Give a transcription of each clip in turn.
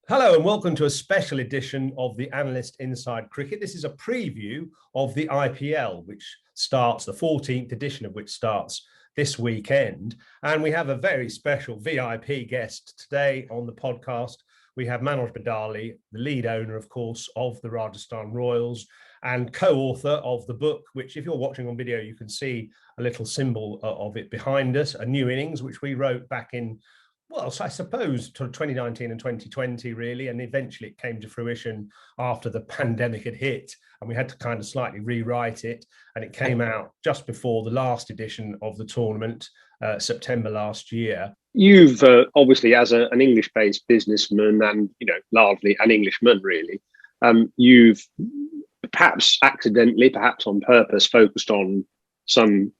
Hello and welcome to a special edition of the Analyst Inside Cricket. This is a preview of the IPL, which starts, the 14th edition of which starts this weekend. And we have a very special VIP guest today on the podcast. We have Manoj Badali, the lead owner, of course, of the Rajasthan Royals and co-author of the book, which if you're watching on video, you can see a little symbol of it behind us, A New Innings, which we wrote back in I suppose 2019 and 2020, really. And eventually it came to fruition after the pandemic had hit and we had to kind of slightly rewrite it. And it came out just before the last edition of the tournament, September last year. You've obviously, as an English-based businessman and, largely an Englishman, really, you've perhaps accidentally, perhaps on purpose, focused on some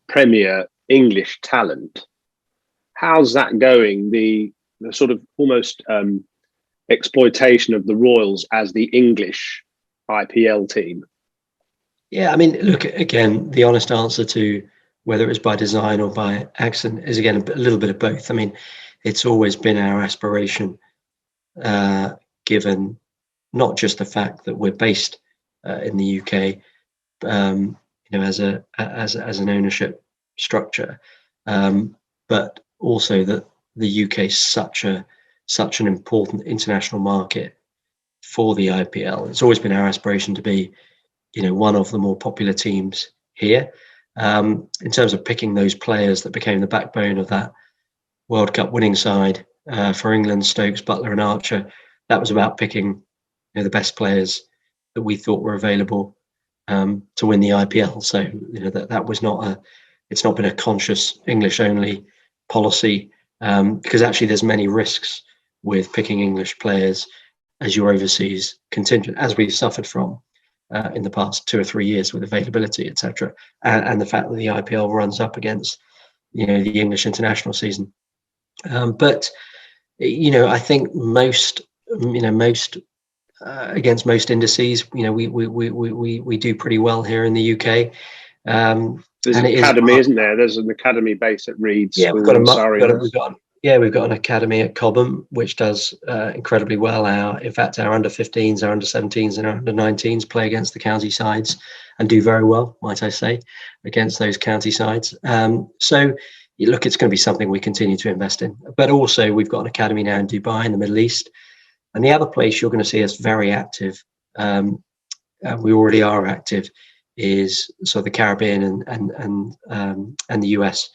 premier English talent. How's that going? The sort of almost exploitation of the Royals as the English IPL team. Yeah, I mean, look, again, the honest answer to whether it was by design or by accident is, again, a little bit of both. I mean, it's always been our aspiration, given not just the fact that we're based in the UK, as an ownership structure, but also that the UK is such an important international market for the IPL. It's always been our aspiration to be, one of the more popular teams here. In terms of picking those players that became the backbone of that World Cup winning side for England, Stokes, Buttler and Archer, that was about picking the best players that we thought were available to win the IPL. So that was it's not been a conscious English only policy, because actually there's many risks with picking English players as your overseas contingent, as we've suffered from in the past 2 or 3 years with availability, etc., and the fact that the IPL runs up against the English international season. But I think most against most indices, we do pretty well here in the UK. There's an academy, isn't there? There's an academy base at Leeds. Yeah, we've got an academy at Cobham, which does incredibly well. In fact, our under 15s, our under 17s, and our under 19s play against the county sides and do very well, might I say, against those county sides. So, look, it's going to be something we continue to invest in. But also, we've got an academy now in Dubai, in the Middle East, and the other place you're going to see us very active. We already are active. Is sort of the Caribbean and the US.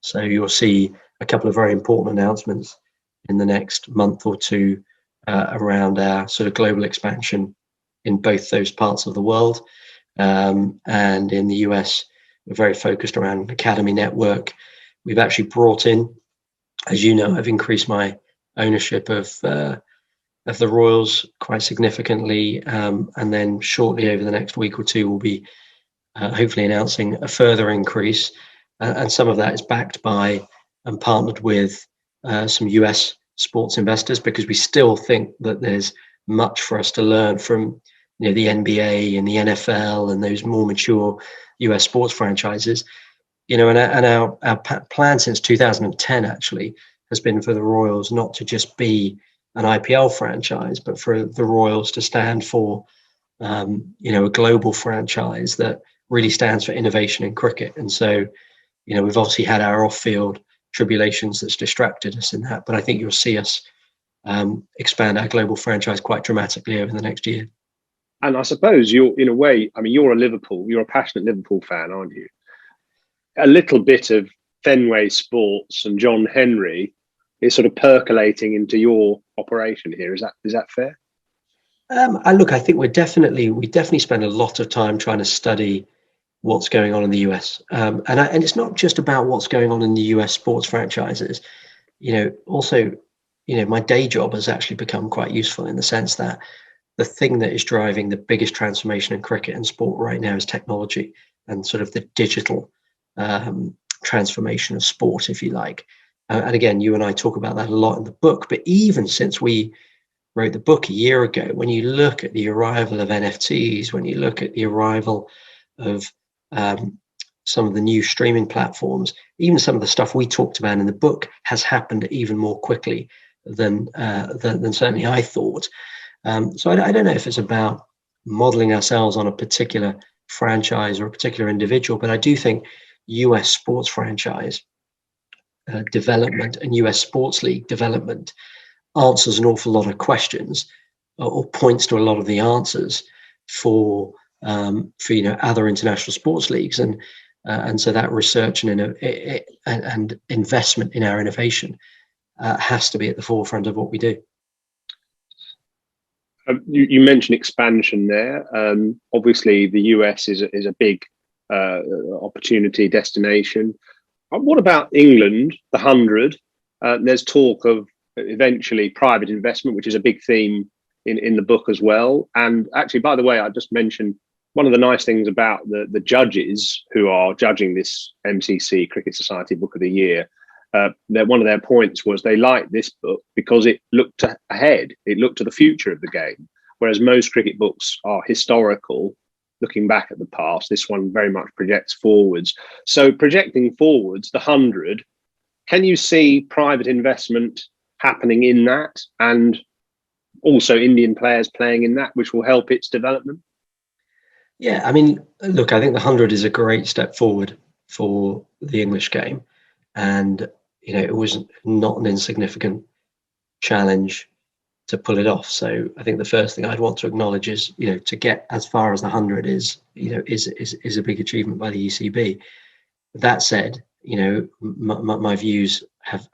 So you'll see a couple of very important announcements in the next month or two around our sort of global expansion in both those parts of the world. And in the US, we're very focused around an academy network. We've actually brought in, as you know, I've increased my ownership of the Royals quite significantly. And then shortly over the next week or two, we'll be hopefully announcing a further increase. And some of that is backed by and partnered with some US sports investors, because we still think that there's much for us to learn from the NBA and the NFL and those more mature US sports franchises. And our plan since 2010 actually has been for the Royals not to just be an IPL franchise, but for the Royals to stand for a global franchise that really stands for innovation in cricket. And so, we've obviously had our off-field tribulations that's distracted us in that, but I think you'll see us expand our global franchise quite dramatically over the next year. And I suppose you're, in a way, you're a passionate Liverpool fan, aren't you? A little bit of Fenway Sports and John Henry is sort of percolating into your operation here. Is that fair? I think we definitely spend a lot of time trying to study what's going on in the US, and it's not just about what's going on in the US sports franchises. Also, my day job has actually become quite useful in the sense that the thing that is driving the biggest transformation in cricket and sport right now is technology and sort of the digital transformation of sport, if you like. And again, you and I talk about that a lot in the book. But even since we wrote the book a year ago, when you look at the arrival of NFTs, when you look at the arrival of some of the new streaming platforms, even some of the stuff we talked about in the book has happened even more quickly than certainly I thought. So I don't know if it's about modeling ourselves on a particular franchise or a particular individual, but I do think US sports franchise development and US sports league development answers an awful lot of questions, or points to a lot of the answers for other international sports leagues, and so that research and investment in our innovation has to be at the forefront of what we do. You mentioned expansion there. Obviously, the US is a big opportunity destination. What about England, the 100? There's talk of eventually private investment, which is a big theme in the book as well. And actually, by the way, I just mentioned one of the nice things about the judges who are judging this MCC Cricket Society Book of the Year. One of their points was they liked this book because it looked ahead. It looked to the future of the game, whereas most cricket books are historical, looking back at the past. This one very much projects forwards. So projecting forwards, the 100, can you see private investment happening in that, and also Indian players playing in that, which will help its development? Yeah, I mean, look, I think the 100 is a great step forward for the English game. And, it was not an insignificant challenge to pull it off. So I think the first thing I'd want to acknowledge is, to get as far as the 100 is a big achievement by the ECB. That said, my views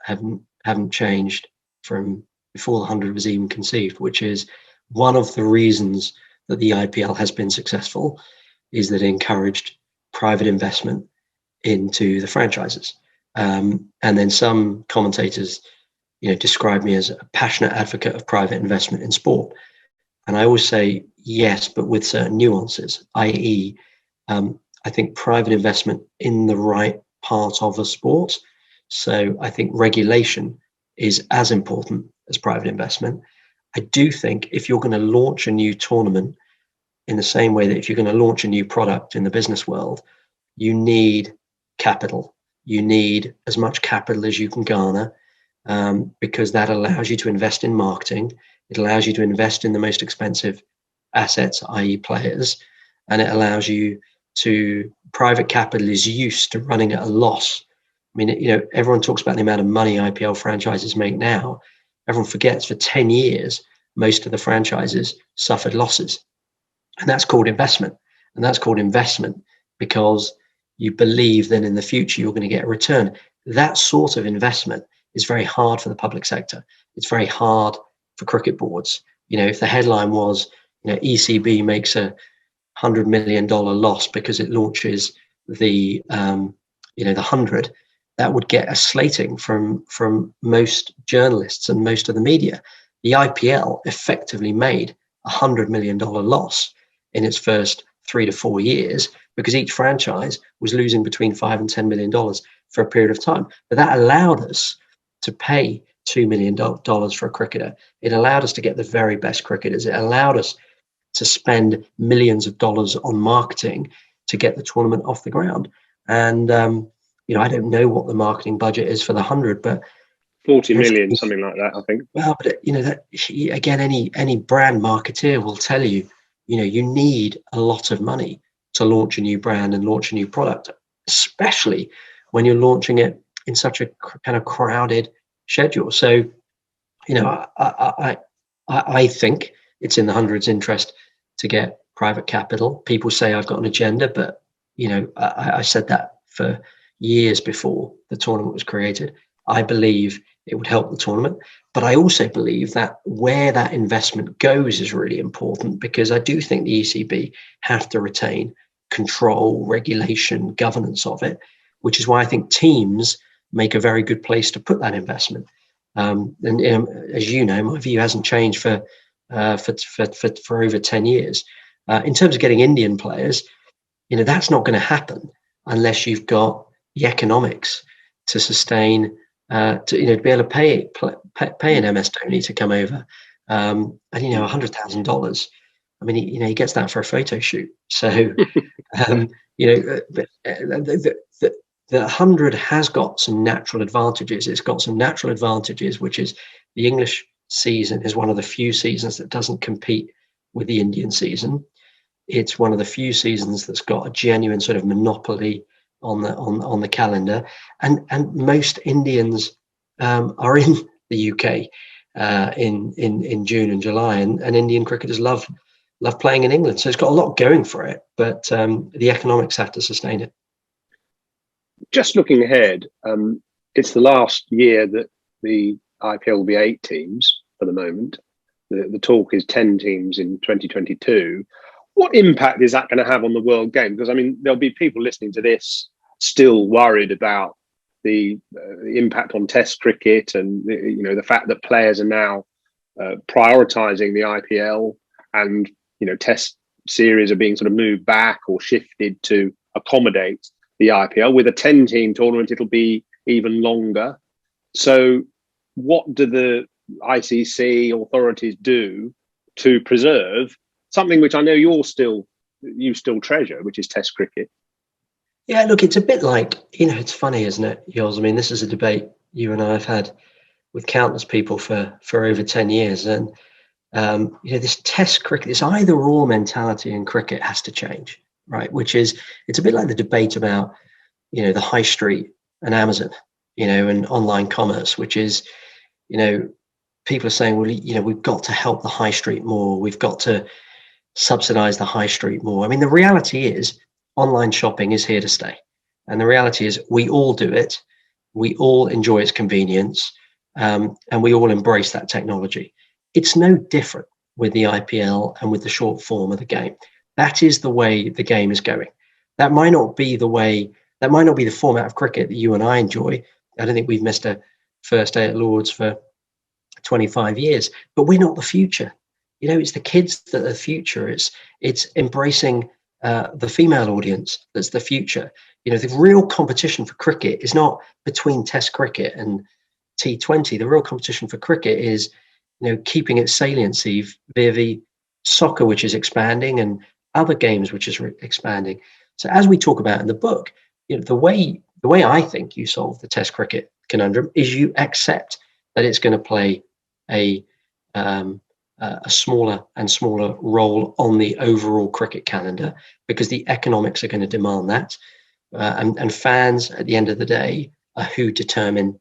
haven't changed from before the 100 was even conceived, which is one of the reasons that the IPL has been successful is that it encouraged private investment into the franchises. And then some commentators, describe me as a passionate advocate of private investment in sport. And I always say yes, but with certain nuances, i.e., I think private investment in the right part of a sport. So I think regulation is as important as private investment. I do think if you're going to launch a new tournament, in the same way that if you're going to launch a new product in the business world, you need capital. You need as much capital as you can garner, because that allows you to invest in marketing. It allows you to invest in the most expensive assets, i.e. players, and it allows you to, private capital is used to running at a loss. I mean, everyone talks about the amount of money IPL franchises make now. Everyone forgets for 10 years, most of the franchises suffered losses. And that's called investment. And that's called investment because you believe that in the future you're going to get a return. That sort of investment is very hard for the public sector. It's very hard for cricket boards. If the headline was, ECB makes a $100 million loss because it launches the 100, that would get a slating from most journalists and most of the media. The IPL effectively made a $100 million loss in its first 3 to 4 years because each franchise was losing between $5 and $10 million for a period of time. But that allowed us to pay $2 million for a cricketer. It allowed us to get the very best cricketers. It allowed us to spend millions of dollars on marketing to get the tournament off the ground. And, I don't know what the marketing budget is for the 100, but 40 million, something like that, I think. Well, but that again, any brand marketeer will tell you, you need a lot of money to launch a new brand and launch a new product, especially when you're launching it in such a kind of crowded schedule. So, I think it's in the 100's interest to get private capital. People say I've got an agenda, but I said that for years before the tournament was created. I believe it would help the tournament, but I also believe that where that investment goes is really important, because I do think the ECB have to retain control, regulation, governance of it, which is why I think teams make a very good place to put that investment. And as you know, my view hasn't changed for over 10 years. In terms of getting Indian players, that's not going to happen unless you've got the economics to sustain, to be able to pay an MS Dhoni to come over, and $100,000. I mean, he gets that for a photo shoot. So, the 100 has got some natural advantages. It's got some natural advantages, which is the English season is one of the few seasons that doesn't compete with the Indian season. It's one of the few seasons that's got a genuine sort of monopoly on the calendar, and most Indians are in the UK in June and July, and Indian cricketers love playing in England. So it's got a lot going for it, but the economics have to sustain it. Just looking ahead, it's the last year that the IPL will be 8 teams for the moment. The talk is 10 teams in 2022. What impact is that going to have on the world game? Because, I mean, there'll be people listening to this still worried about the impact on Test cricket, and the fact that players are now prioritising the IPL, and Test series are being sort of moved back or shifted to accommodate the IPL. With a 10-team tournament, it'll be even longer. So, what do the ICC authorities do to preserve something which I know you still treasure, which is Test cricket? Yeah, look, it's a bit like, it's funny, isn't it, Yoz? I mean, this is a debate you and I have had with countless people for over 10 years. And, this Test cricket, this either or mentality in cricket has to change, right? Which is, it's a bit like the debate about, the high street and Amazon, and online commerce, which is, people are saying, well, we've got to help the high street more. We've got to subsidize the high street more. I mean, the reality is online shopping is here to stay. And the reality is we all do it. We all enjoy its convenience, and we all embrace that technology. It's no different with the IPL and with the short form of the game. That is the way the game is going. That might not be the format of cricket that you and I enjoy. I don't think we've missed a first day at Lord's for 25 years, but we're not the future. It's the kids that are the future. It's embracing the female audience that's the future. The real competition for cricket is not between Test cricket and T20. The real competition for cricket is, keeping its saliency via the soccer, which is expanding, and other games which is expanding. So as we talk about in the book, the way I think you solve the Test cricket conundrum is you accept that it's going to play a smaller and smaller role on the overall cricket calendar, because the economics are going to demand that. And fans, at the end of the day, are who determine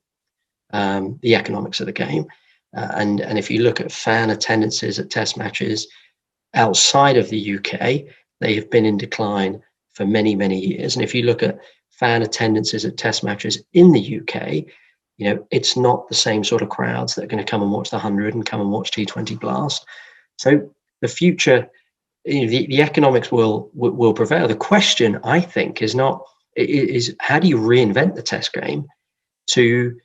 the economics of the game. And if you look at fan attendances at Test matches outside of the UK, they have been in decline for many, many years. And if you look at fan attendances at Test matches in the UK, it's not the same sort of crowds that are going to come and watch the 100 and come and watch T20 Blast. So the future, the economics will prevail. The question, I think, is how do you reinvent the Test game to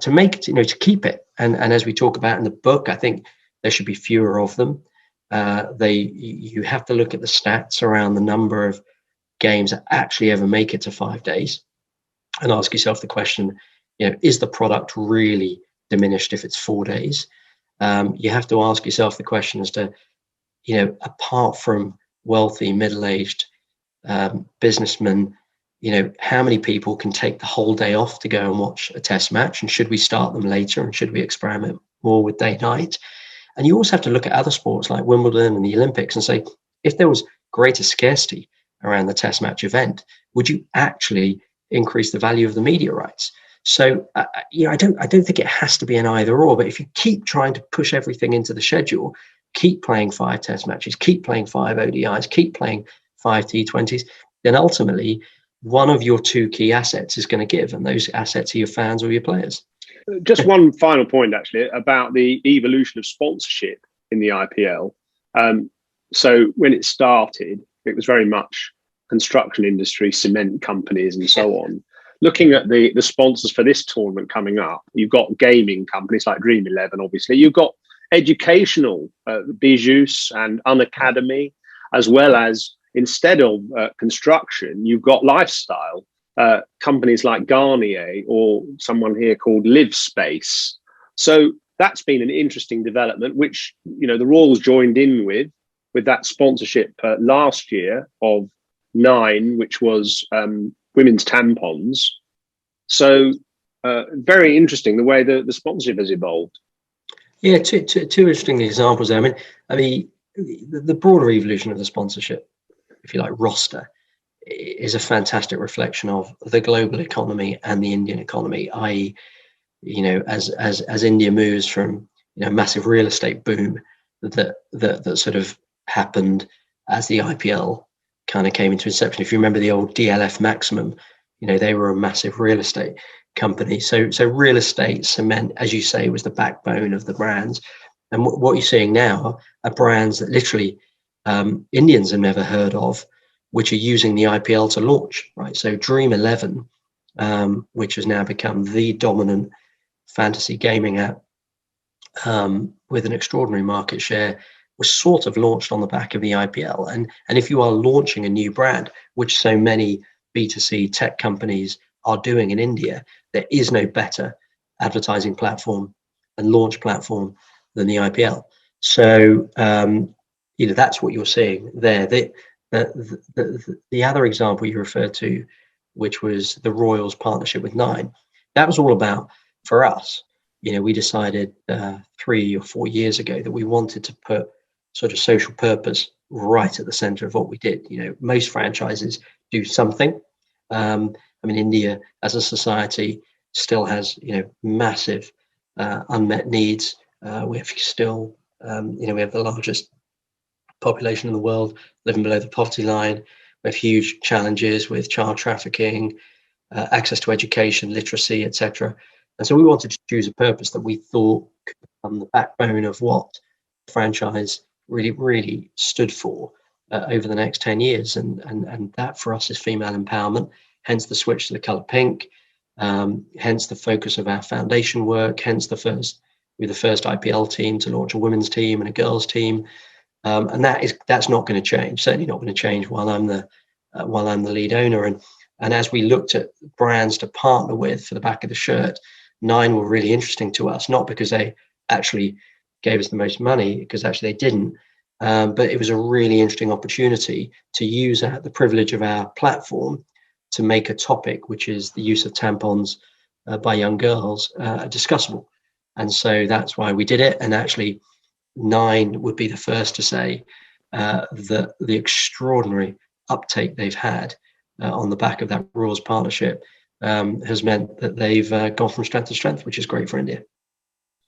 make it, to keep it? And as we talk about in the book, I think there should be fewer of them. You have to look at the stats around the number of games that actually ever make it to 5 days, and ask yourself the question, is the product really diminished if it's 4 days? You have to ask yourself the question as to, apart from wealthy, middle-aged businessmen, how many people can take the whole day off to go and watch a Test match? And should we start them later? And should we experiment more with day-night? And you also have to look at other sports like Wimbledon and the Olympics and say, if there was greater scarcity around the Test match event, would you actually increase the value of the media rights? So, I don't think it has to be an either or, but if you keep trying to push everything into the schedule, keep playing 5 Test matches, keep playing 5 ODIs, keep playing 5 T20s, then ultimately one of your 2 key assets is going to give, and those assets are your fans or your players. Just one final point, actually, about the evolution of sponsorship in the IPL. So when it started, it was very much construction industry, cement companies and so on. Looking at the sponsors for this tournament coming up, you've got gaming companies like Dream 11, obviously. You've got educational, Bijous and Unacademy, as well as, instead of construction, you've got lifestyle. Companies like Garnier, or someone here called Live Space. So that's been an interesting development, which, the Royals joined in with that sponsorship last year of 9, which was women's tampons. So very interesting the way the sponsorship has evolved. Yeah, two interesting examples there. I mean, the broader evolution of the sponsorship, if you like, roster, is a fantastic reflection of the global economy and the Indian economy. I.e., as India moves from massive real estate boom that sort of happened as the IPL kind of came into inception. If you remember the old DLF Maximum, they were a massive real estate company. So real estate cement, as you say, was the backbone of the brands. And what you're seeing now are brands that literally Indians have never heard of, which are using the IPL to launch, right? So Dream 11, which has now become the dominant fantasy gaming app with an extraordinary market share, was sort of launched on the back of the IPL. And if you are launching a new brand, which so many B2C tech companies are doing in India, there is no better advertising platform and launch platform than the IPL. So that's what you're seeing there. The other example you referred to, which was the Royals partnership with Nine, that was all about, for us, we decided 3 or 4 years ago that we wanted to put sort of social purpose right at the center of what we did. Most franchises do something. India as a society still has, massive unmet needs. We have still, we have the largest population in the world living below the poverty line. We have huge challenges with child trafficking, access to education, literacy, etc. And so we wanted to choose a purpose that we thought could become the backbone of what the franchise really, really stood for over the next 10 years. And that for us is female empowerment, hence the switch to the color pink, hence the focus of our foundation work, hence we're the first IPL team to launch a women's team and a girls team. And that's not going to change, certainly not going to change while I'm the lead owner. And as we looked at brands to partner with for the back of the shirt, Nine were really interesting to us, not because they actually gave us the most money, because actually they didn't, but it was a really interesting opportunity to use the privilege of our platform to make a topic, which is the use of tampons by young girls, discussable. And so that's why we did it. And actually, Nine would be the first to say that the extraordinary uptake they've had on the back of that Royals partnership has meant that they've gone from strength to strength, which is great for India.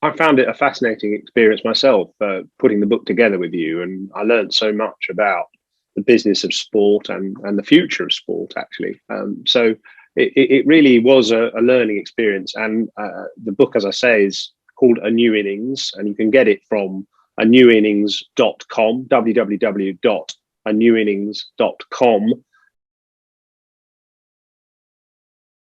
I found it a fascinating experience myself, putting the book together with you, and I learned so much about the business of sport and the future of sport, actually. So it really was a learning experience. And the book, as I say, is called A New Innings, and you can get it from anewinnings.com, www.anewinnings.com.